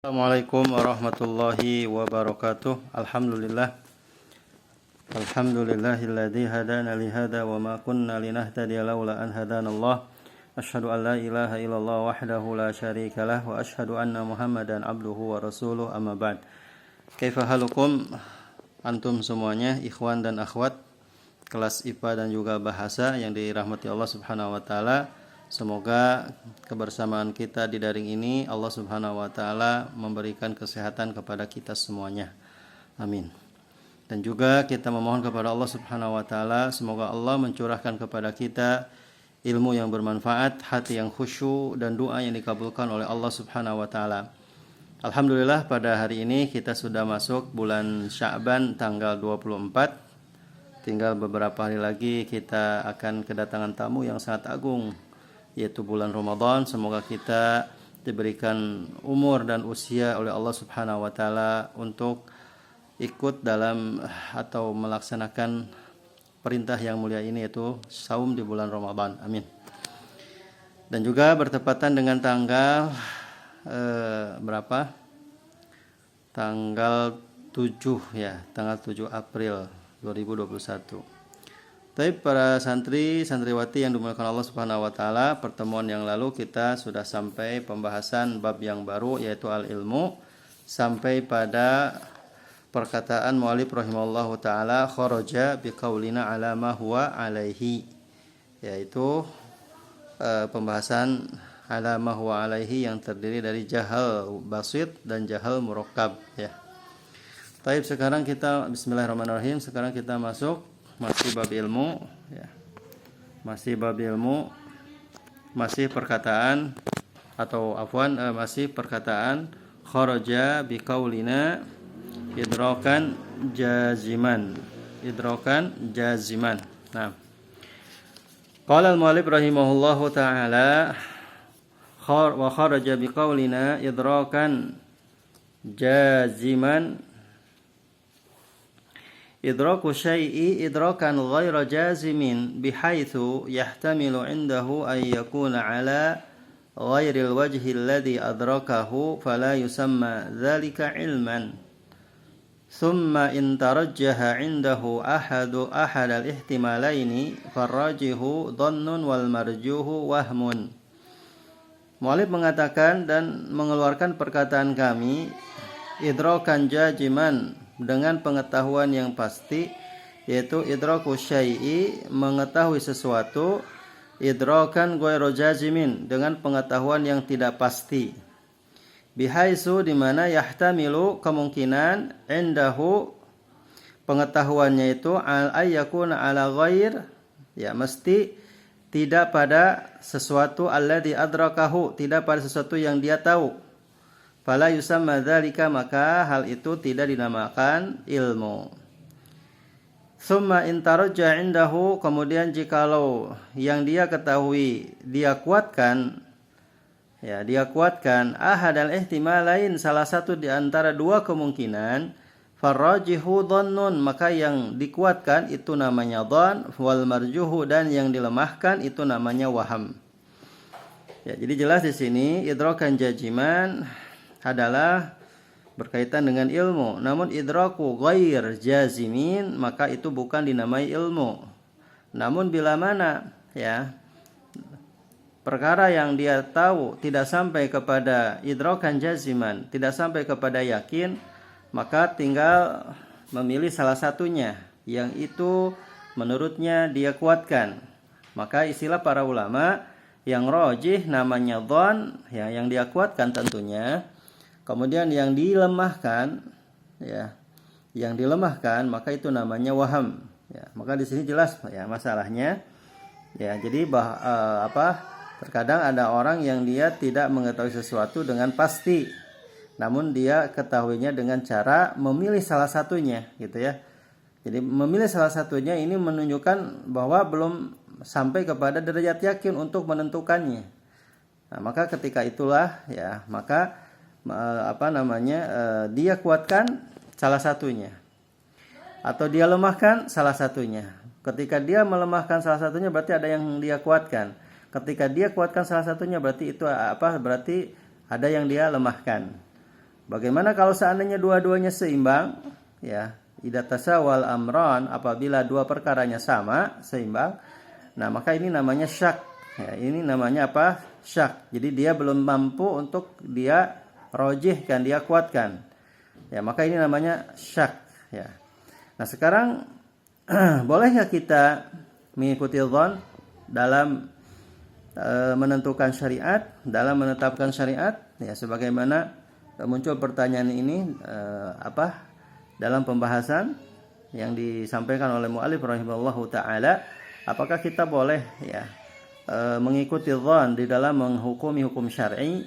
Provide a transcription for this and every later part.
Assalamualaikum warahmatullahi wabarakatuh. Alhamdulillahilladzi hadana li hada wa ma kunna linahtadiya laula an hadanallah. Asyhadu an la ilaha illallah wahdahu la syarikalah wa asyhadu anna Muhammadan abduhu wa rasuluh, amma ba'd. Kaifa halukum antum semuanya, ikhwan dan akhwat kelas IPA dan juga bahasa yang dirahmati Allah Subhanahu wa taala. Semoga kebersamaan kita di daring ini Allah Subhanahu wa taala memberikan kesehatan kepada kita semuanya. Amin. Dan juga kita memohon kepada Allah Subhanahu wa taala semoga Allah mencurahkan kepada kita ilmu yang bermanfaat, hati yang khusyuk dan doa yang dikabulkan oleh Allah Subhanahu wa taala. Alhamdulillah pada hari ini kita sudah masuk bulan Sya'ban tanggal 24. Tinggal beberapa hari lagi kita akan kedatangan tamu yang sangat agung, yaitu bulan Ramadan. Semoga kita diberikan umur dan usia oleh Allah Subhanahu wa taala untuk ikut dalam atau melaksanakan perintah yang mulia ini, yaitu saum di bulan Ramadan. Amin. Dan juga bertepatan dengan tanggal berapa? Tanggal 7 ya, tanggal 7 April 2021. Baik para santri, santriwati yang dimuliakan Allah Subhanahu wa taala, pertemuan yang lalu kita sudah sampai pembahasan bab yang baru, yaitu al-ilmu, sampai pada perkataan mu'allif rahimahullahu taala kharaja biqaulina ala ma huwa alaihi, yaitu pembahasan ala ma huwa alaihi yang terdiri dari jahal basit dan jahal murakkab ya. Baik, sekarang kita bismillahirrahmanirrahim, sekarang kita masuk masih bab ilmu ya. Masih bab ilmu, masih perkataan atau masih perkataan kharaja biqaulina idrakan jaziman. Nah, qala al-mu'allif rahimahullahu ta'ala wa kharaja biqaulina idrakan jaziman. Idraku syai'i idrakan ghaira jazimin bihaitsu yahtamilu 'indahu an yakuna 'ala ghairil wajhi alladhi adrakahu fala yusamma dhalika 'ilman. Thumma in tarajjaha 'indahu ahad al-ihtimalaini farrajihu dhannun wal marjuhu wahmun. Mu'allif mengatakan dan mengeluarkan perkataan kami idrakan jaziman, dengan pengetahuan yang pasti, yaitu idraku syai'i, mengetahui sesuatu, idrakan ghairu jazimin, dengan pengetahuan yang tidak pasti, bihaisu, di mana yahtamilu, kemungkinan, indahu, pengetahuannya itu al ayyakuna ala ghair, ya mesti tidak pada sesuatu alladzi adrakahu, tidak pada sesuatu yang dia tahu. Fala yusamma dzalika, maka hal itu tidak dinamakan ilmu. Summa in tarajja indahu, kemudian jikalau yang dia ketahui dia kuatkan ahad al-ihtimalain, salah satu di antara dua kemungkinan, farrajihu dhannun, maka yang dikuatkan itu namanya dhann, wal marjuhu, dan yang dilemahkan itu namanya waham. Ya, jadi jelas di sini idrakan jaziman adalah berkaitan dengan ilmu. Namun idraku ghair jazimin, maka itu bukan dinamai ilmu. Namun bila mana ya perkara yang dia tahu tidak sampai kepada idrakan jaziman, tidak sampai kepada yakin, maka tinggal memilih salah satunya yang itu menurutnya dia kuatkan. Maka istilah para ulama yang rajih namanya dhann, ya, yang dia kuatkan tentunya. Kemudian yang dilemahkan, ya, yang dilemahkan, maka itu namanya waham. Ya, maka di sini jelas ya masalahnya. Ya, jadi terkadang ada orang yang dia tidak mengetahui sesuatu dengan pasti, namun dia ketahuinya dengan cara memilih salah satunya, gitu ya. Jadi memilih salah satunya ini menunjukkan bahwa belum sampai kepada derajat yakin untuk menentukannya. Nah, maka ketika itulah ya, maka dia kuatkan salah satunya atau dia lemahkan salah satunya. Ketika dia melemahkan salah satunya berarti ada yang dia kuatkan. Ketika dia kuatkan salah satunya berarti itu berarti ada yang dia lemahkan. Bagaimana kalau seandainya dua-duanya seimbang? Ya, idza tasawal amran, apabila dua perkaranya sama, seimbang. Nah, maka ini namanya syak. Ya, ini namanya apa? Syak. Jadi dia belum mampu untuk dia rojihkan, dia kuatkan. Ya, maka ini namanya syak. Ya. Nah, sekarang bolehkah kita mengikuti dzan dalam menentukan syariat, dalam menetapkan syariat? Ya, sebagaimana muncul pertanyaan ini dalam pembahasan yang disampaikan oleh mu'allif rahimahullahu taala, apakah kita boleh mengikuti dzan di dalam menghukumi hukum syar'i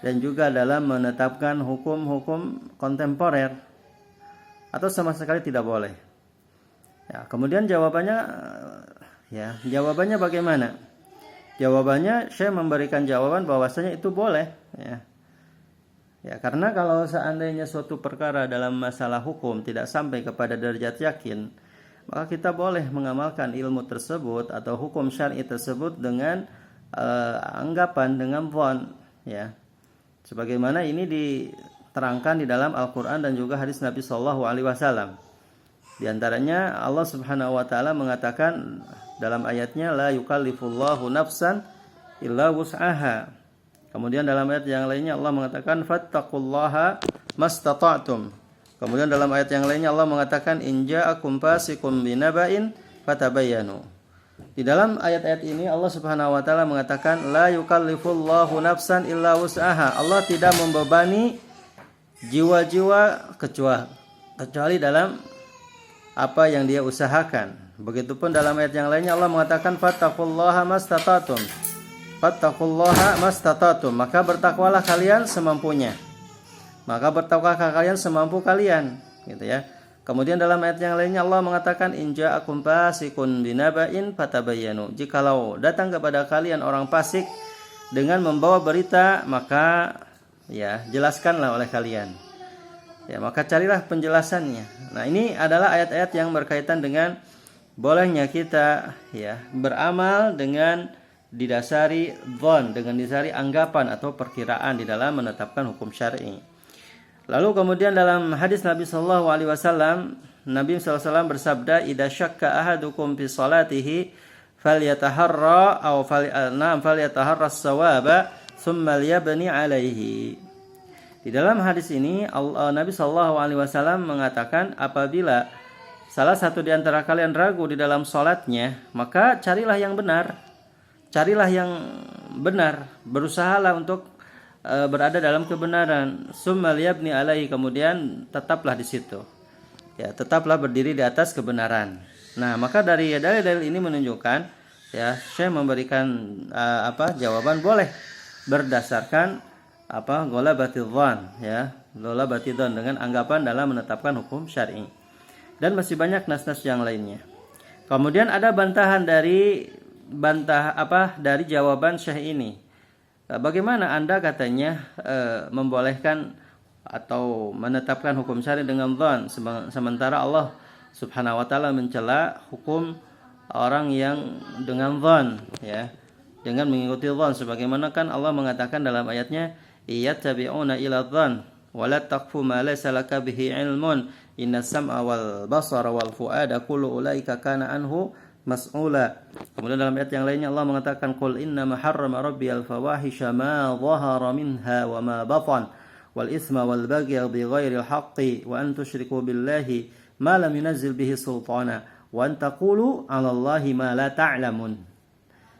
dan juga dalam menetapkan hukum-hukum kontemporer, atau sama sekali tidak boleh? Ya, kemudian jawabannya bagaimana? Jawabannya saya memberikan jawaban bahwasanya itu boleh, ya. Ya, karena kalau seandainya suatu perkara dalam masalah hukum tidak sampai kepada derajat yakin, maka kita boleh mengamalkan ilmu tersebut atau hukum syar'i tersebut dengan anggapan, dengan dzan, ya. Sebagaimana ini diterangkan di dalam Al-Qur'an dan juga hadis Nabi sallallahu alaihi wasallam. Di antaranya Allah Subhanahu wa taala mengatakan dalam ayatnya, la yukallifullahu nafsan illa wus'aha. Kemudian dalam ayat yang lainnya Allah mengatakan fattaqullaha mastata'tum. Kemudian dalam ayat yang lainnya Allah mengatakan in ja'akum fasiqun binaba'in fatabayyanu. Di dalam ayat-ayat ini Allah Subhanahu wa taala mengatakan la yukallifullahu nafsan illa wus'aha. Allah tidak membebani jiwa-jiwa kecuali dalam apa yang dia usahakan. Begitupun dalam ayat yang lainnya Allah mengatakan fattaqullaha mastata'tum. Fattaqullaha mastata'tum, maka bertakwalah kalian semampunya. Maka bertakwalah kalian semampu kalian, gitu ya. Kemudian dalam ayat yang lainnya Allah mengatakan in ja'akum fasiqun binaba'in fatabayyanu. Jikalau datang kepada kalian orang fasik dengan membawa berita, maka ya jelaskanlah oleh kalian. Ya, maka carilah penjelasannya. Nah, ini adalah ayat-ayat yang berkaitan dengan bolehnya kita beramal dengan didasari dzan, dengan didasari anggapan atau perkiraan di dalam menetapkan hukum syar'i. Lalu kemudian dalam hadis Nabi sallallahu alaihi wasallam, Nabi sallallahu alaihi wasallam bersabda, "Idza syakka ahadukum fi salatihi falyataharra aw falyataharra as-sawaba tsumma liyabni alaihi." Di dalam hadis ini Nabi sallallahu alaihi wasallam mengatakan, apabila salah satu di antara kalian ragu di dalam salatnya, maka carilah yang benar. Carilah yang benar, berusahalah untuk berada dalam kebenaran. Summa liyabni alaihi, kemudian tetaplah di situ. Ya, tetaplah berdiri di atas kebenaran. Nah, maka dari dalil-dalil ini menunjukkan, ya, saya memberikan jawaban boleh berdasarkan ghalabatil dzan, ya, ghalabatil dzan, dengan anggapan dalam menetapkan hukum syar'i. Dan masih banyak nas-nas yang lainnya. Kemudian ada bantahan dari jawaban Syekh ini. Bagaimana Anda katanya membolehkan atau menetapkan hukum syar'i dengan dzan, sementara Allah Subhanahu wa taala mencela hukum orang yang dengan dzan, ya, dengan mengikuti dzan, sebagaimana kan Allah mengatakan dalam ayatnya iyattabi'una ila dzan wa la taqfu ma laysa laka bihi ilmun innas sam'a wal basara wal fuada kullu ulaika kana anhu mas'ula. Kemudian dalam ayat yang lainnya Allah mengatakan qul inna ma harrama rabbiyal fawahisha ma dhahara minha wa ma batan wal itsma wal bagya bighairil haqqi wa an tusyriku billahi ma lam yunzil bihi sultana wa an taqulu 'ala Allahi ma la ta'lamun.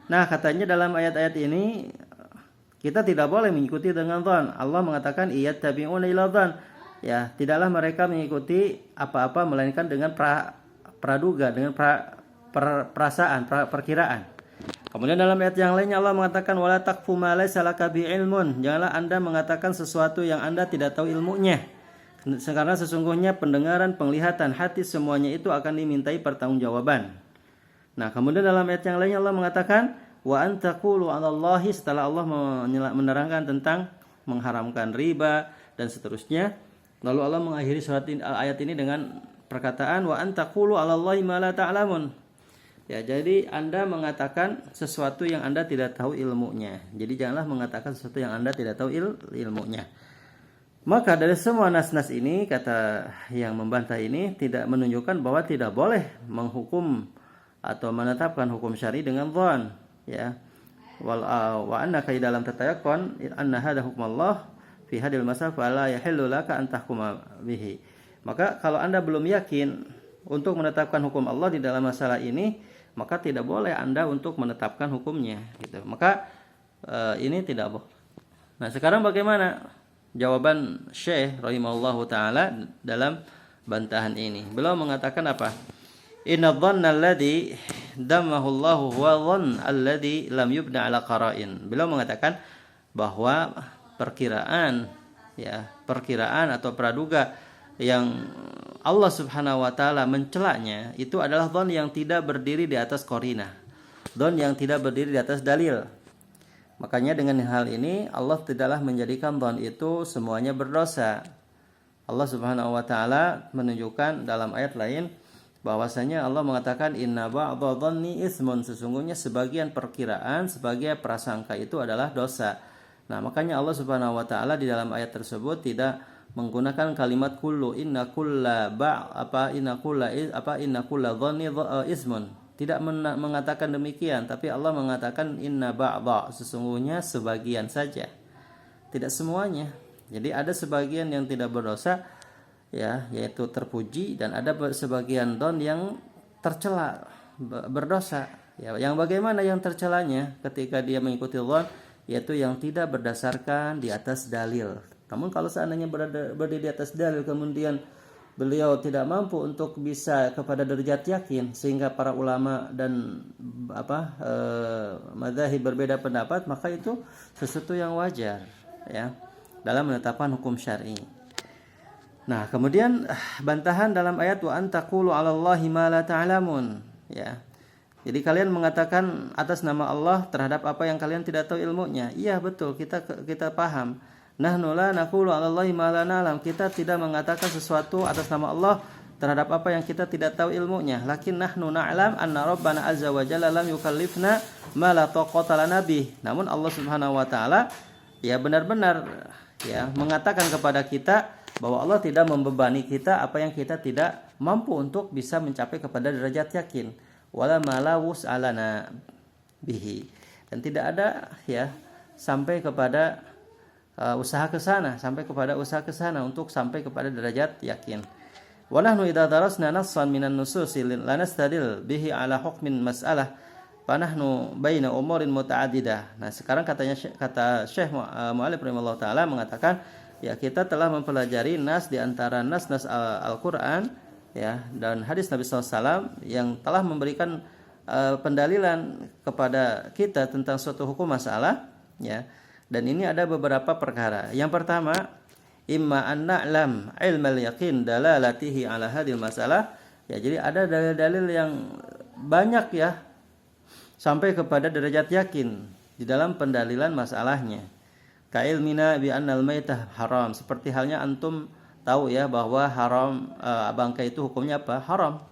Nah, katanya dalam ayat-ayat ini kita tidak boleh mengikuti dengan dzan. Allah mengatakan iyattabi'una ila dzan. Ya, tidaklah mereka mengikuti apa-apa melainkan dengan praduga, dengan perasaan, perkiraan. Kemudian dalam ayat yang lainnya Allah mengatakan wala taqfu ma laysa laka bi ilmun. Janganlah Anda mengatakan sesuatu yang Anda tidak tahu ilmunya. Karena sesungguhnya pendengaran, penglihatan, hati semuanya itu akan dimintai pertanggungjawaban. Nah, kemudian dalam ayat yang lainnya Allah mengatakan wa an taqulu 'ala Allahi, setelah Allah menerangkan tentang mengharamkan riba dan seterusnya. Lalu Allah mengakhiri ayat ini dengan perkataan wa an taqulu 'ala Allahi ma la ta'lamun. Ya, jadi Anda mengatakan sesuatu yang Anda tidak tahu ilmunya. Jadi janganlah mengatakan sesuatu yang Anda tidak tahu ilmunya. Maka dari semua nas-nas ini, kata yang membantah ini, tidak menunjukkan bahwa tidak boleh menghukum atau menetapkan hukum syar'i dengan dhan, ya. Wa annaka dalam tatayakon anna hadha hukmallah fi hadil masal fa la yahillu laka an tahkuma bihi. Maka kalau Anda belum yakin untuk menetapkan hukum Allah di dalam masalah ini, maka tidak boleh Anda untuk menetapkan hukumnya, gitu. Maka ini tidak boleh. Nah, sekarang bagaimana jawaban Syekh rahimahullahu taala dalam bantahan ini? Beliau mengatakan apa? Inna dhanna alladhi dammahu Allah huwa dhann alladhi lam yubna ala qara'in. Beliau mengatakan bahwa perkiraan atau praduga yang Allah Subhanahu wa taala mencelanya itu adalah dhann yang tidak berdiri di atas qarinah. Dhann yang tidak berdiri di atas dalil. Makanya dengan hal ini Allah tidaklah menjadikan dhan itu semuanya berdosa. Allah Subhanahu wa taala menunjukkan dalam ayat lain bahwasanya Allah mengatakan inna ba'dha dhanni ismun, sesungguhnya sebagian perkiraan, sebagian prasangka itu adalah dosa. Nah, makanya Allah Subhanahu wa taala di dalam ayat tersebut tidak menggunakan kalimat kullu, inna kulla dhanni ismun. Tidak mengatakan demikian, tapi Allah mengatakan inna ba'dha, sesungguhnya sebagian saja, tidak semuanya. Jadi ada sebagian yang tidak berdosa, ya, yaitu terpuji, dan ada sebagian dhan yang tercela, berdosa. Ya, yang bagaimana yang tercelanya ketika dia mengikuti dhan, yaitu yang tidak berdasarkan di atas dalil. Namun kalau seandainya berdiri di atas dalil, kemudian beliau tidak mampu untuk bisa kepada derajat yakin, sehingga para ulama dan madzhab berbeda pendapat, maka itu sesuatu yang wajar, ya, dalam menetapkan hukum syar'i. Nah, kemudian bantahan dalam ayat wa antaqulu 'alallahi ma la ta'lamun, ya. Jadi kalian mengatakan atas nama Allah terhadap apa yang kalian tidak tahu ilmunya. Iya, betul, kita paham. Nahnu la naqulu 'alallahi ma la na'lam. Kita tidak mengatakan sesuatu atas nama Allah terhadap apa yang kita tidak tahu ilmunya. Lakin nahnu na'lam anna Rabbana azza wa jalla lam yukallifna ma la taqata lana bih. Namun Allah Subhanahu wa taala ya benar-benar ya mengatakan kepada kita bahwa Allah tidak membebani kita apa yang kita tidak mampu untuk bisa mencapai kepada derajat yakin. Wala ma la wus'alana bihi. Dan tidak ada ya sampai kepada usaha ke sana untuk sampai kepada derajat yakin. Wa nahnu idza darasna nassan minan nususi lanastadil bihi ala hukmin mas'alah fa nahnu baina umurin muta'addidah. Nah, sekarang kata Syekh Mu'allif rahimahullah taala mengatakan ya kita telah mempelajari nas di antara nas-nas Al-Qur'an ya dan hadis Nabi SAW yang telah memberikan pendalilan kepada kita tentang suatu hukum masalah ya. Dan ini ada beberapa perkara. Yang pertama, imma an na'lam ilmal yaqin dalalatihi ala hadil masalah. Ya, jadi ada dalil-dalil yang banyak ya sampai kepada derajat yakin di dalam pendalilan masalahnya. Ka ilmina bi annal maitah haram. Seperti halnya antum tahu ya bahwa haram bangkai itu hukumnya apa? Haram.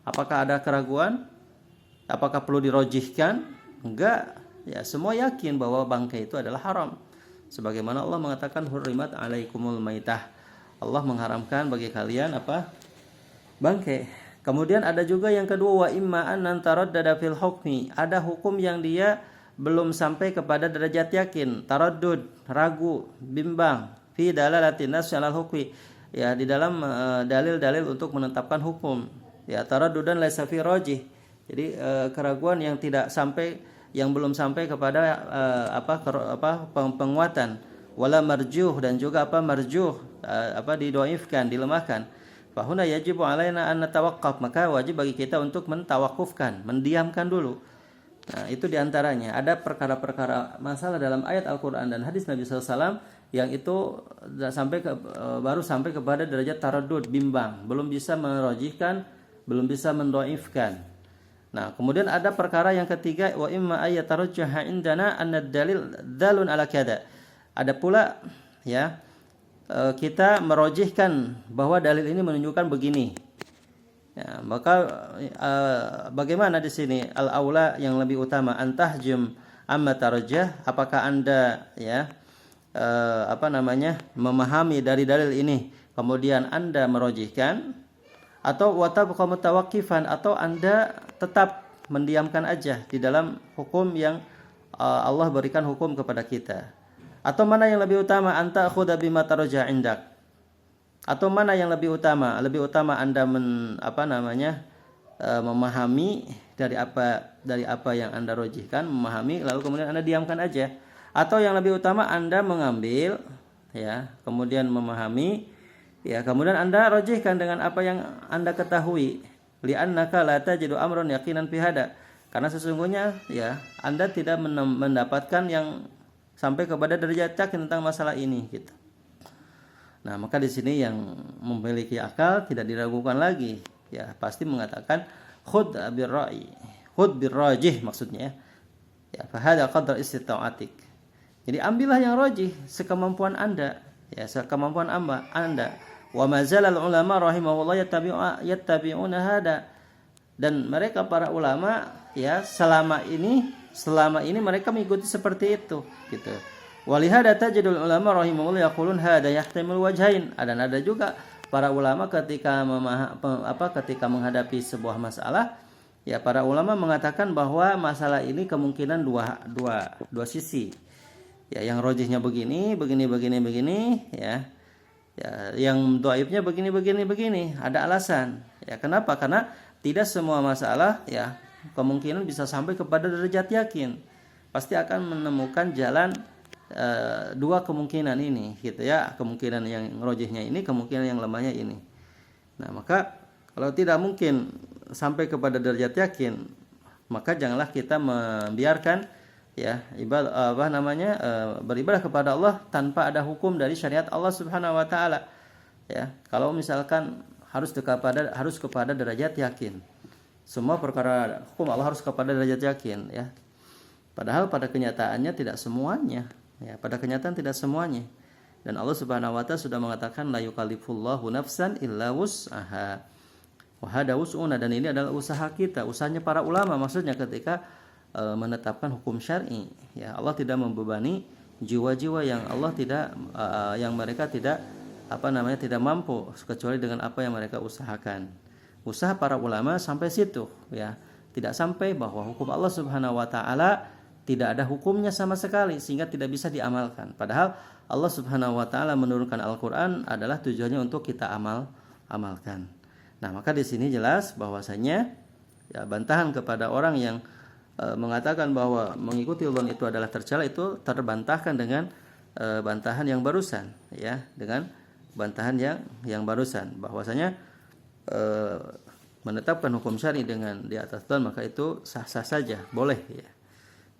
Apakah ada keraguan? Apakah perlu dirojihkan? Enggak. Ya, semua yakin bahwa bangkai itu adalah haram. Sebagaimana Allah mengatakan hurrimat alaikumul maitah. Allah mengharamkan bagi kalian apa? Bangkai. Kemudian ada juga yang kedua wa imma an taraddada fil hukmi. Ada hukum yang dia belum sampai kepada derajat yakin, taraddud, ragu, bimbang fi dalalatin nas 'alal hukmi. Ya, di dalam dalil-dalil untuk menetapkan hukum. Ya, taraddudan laisa fi rajih. Jadi keraguan yang tidak sampai yang belum sampai kepada penguatan wala marjuh dan juga marjuh didoifkan, dilemahkan. Fa huna yajibu alaina an natawaqqaf, maka wajib bagi kita untuk mentawakufkan, mendiamkan dulu. Nah, itu diantaranya ada perkara-perkara masalah dalam ayat Al-Qur'an dan hadis Nabi SAW yang itu baru sampai kepada derajat taraddud, bimbang, belum bisa merojihkan, belum bisa mendoifkan. Nah, kemudian ada perkara yang ketiga wa imma ayatarajjaha indana anna dalil dalun ala kada. Ada pula ya kita merojihkan bahwa dalil ini menunjukkan begini. Ya, maka bagaimana di sini al-aula yang lebih utama antahjum amma tarajjah, apakah Anda ya memahami dari dalil ini kemudian Anda merojihkan, atau watabqa mutawaqqifan, atau Anda tetap mendiamkan aja di dalam hukum yang Allah berikan hukum kepada kita. Atau mana yang lebih utama, anta akhudha bima tarja indak? Atau mana yang lebih utama? Lebih utama Anda memahami dari apa yang Anda rojihkan, memahami lalu kemudian Anda diamkan aja. Atau yang lebih utama Anda mengambil, ya, kemudian memahami, ya, kemudian Anda rojihkan dengan apa yang Anda ketahui. Li'annaka la tajidu amran yaqinan fi hada. Karena sesungguhnya, ya, Anda tidak mendapatkan yang sampai kepada derajat yakin tentang masalah ini, gitu. Nah, maka di sini yang memiliki akal tidak diragukan lagi, ya, pasti mengatakan khud birra'i, khud birrajih maksudnya, ya, fa hada qadar istita'atik. Jadi ambillah yang rajih sekemampuan Anda, ya, sekemampuan Anda. Wa mazalal ulama rahimahullah yattabi'una hada. Dan mereka para ulama, ya, selama ini mereka mengikuti seperti itu, gitu. Walihada tajidul ulama rahimahullah yaqulun hada yahtamil wajhain. Dan ada juga para ulama ketika menghadapi sebuah masalah, ya, para ulama mengatakan bahwa masalah ini kemungkinan dua sisi. Ya, yang rojihnya begini, ya. Ya, yang dhaifnya begini, ada alasan. Ya, kenapa? Karena tidak semua masalah, ya, kemungkinan bisa sampai kepada derajat yakin. Pasti akan menemukan jalan dua kemungkinan ini, gitu ya, kemungkinan yang rojihnya ini, kemungkinan yang lemahnya ini. Nah, maka kalau tidak mungkin sampai kepada derajat yakin, maka janganlah kita membiarkan, ya, beribadah kepada Allah tanpa ada hukum dari syariat Allah Subhanahu wa taala. Ya, kalau misalkan harus kepada derajat yakin. Semua perkara hukum Allah harus kepada derajat yakin, ya. Padahal pada kenyataannya tidak semuanya. Ya, pada kenyataan tidak semuanya. Dan Allah Subhanahu wa taala sudah mengatakan la yukallifullahu nafsan illa wus'aha. Wa hada wus'una, dan ini adalah usaha kita, usahanya para ulama maksudnya ketika menetapkan hukum syar'i. Ya, Allah tidak membebani jiwa-jiwa yang Allah tidak yang mereka tidak tidak mampu kecuali dengan apa yang mereka usahakan. Usaha para ulama sampai situ, ya. Tidak sampai bahwa hukum Allah Subhanahu wa taala tidak ada hukumnya sama sekali sehingga tidak bisa diamalkan. Padahal Allah Subhanahu wa taala menurunkan Al-Qur'an adalah tujuannya untuk kita amalkan. Nah, maka di sini jelas bahwasanya, ya, bantahan kepada orang yang mengatakan bahwa mengikuti Allah itu adalah tercela itu terbantahkan dengan bantahan yang barusan, ya, dengan bantahan yang barusan bahwasanya menetapkan hukum syar'i dengan di atas dalil maka itu sah-sah saja, boleh, ya.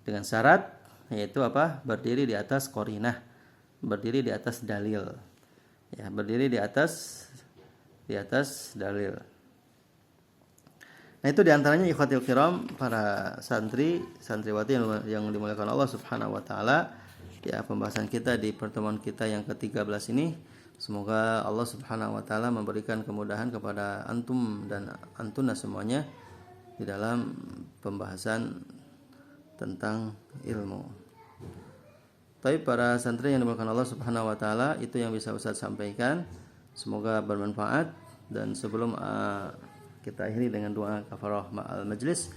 Dengan syarat yaitu berdiri di atas qarinah, berdiri di atas dalil, ya, berdiri di atas dalil. Nah, itu diantaranya ikhwatil kiram, para santriwati yang dimuliakan Allah Subhanahu wa taala, ya, pembahasan kita di pertemuan kita yang ke-13 ini. Semoga Allah Subhanahu wa taala memberikan kemudahan kepada antum dan antuna semuanya di dalam pembahasan tentang ilmu. Tapi para santri yang dimuliakan Allah Subhanahu wa taala, itu yang bisa Ustaz sampaikan. Semoga bermanfaat. Dan sebelum kita akhiri dengan doa kafarah ma'al majlis,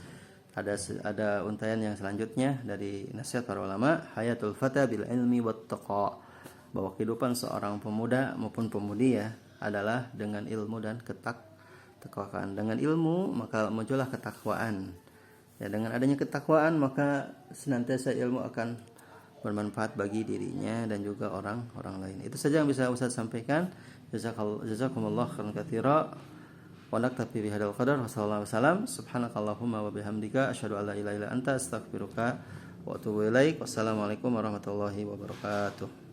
ada untayan yang selanjutnya dari nasihat para ulama, hayatul fata bil ilmi wat taqa, bahwa kehidupan seorang pemuda maupun pemudi, ya, adalah dengan ilmu dan ketakwaan. Dengan ilmu maka muncullah ketakwaan. Ya, dengan adanya ketakwaan maka senantiasa ilmu akan bermanfaat bagi dirinya dan juga orang lain. Itu saja yang bisa Ustaz sampaikan. Jazakumullah khairan katsira. Wa naktafi bihadzal qadar. Wassallallahu wasallam. Subhanakallahumma wa bihamdika asyhadu an la ilaha illa anta astaghfiruka wa atubu ilaik. Wassalamualaikum warahmatullahi wabarakatuh.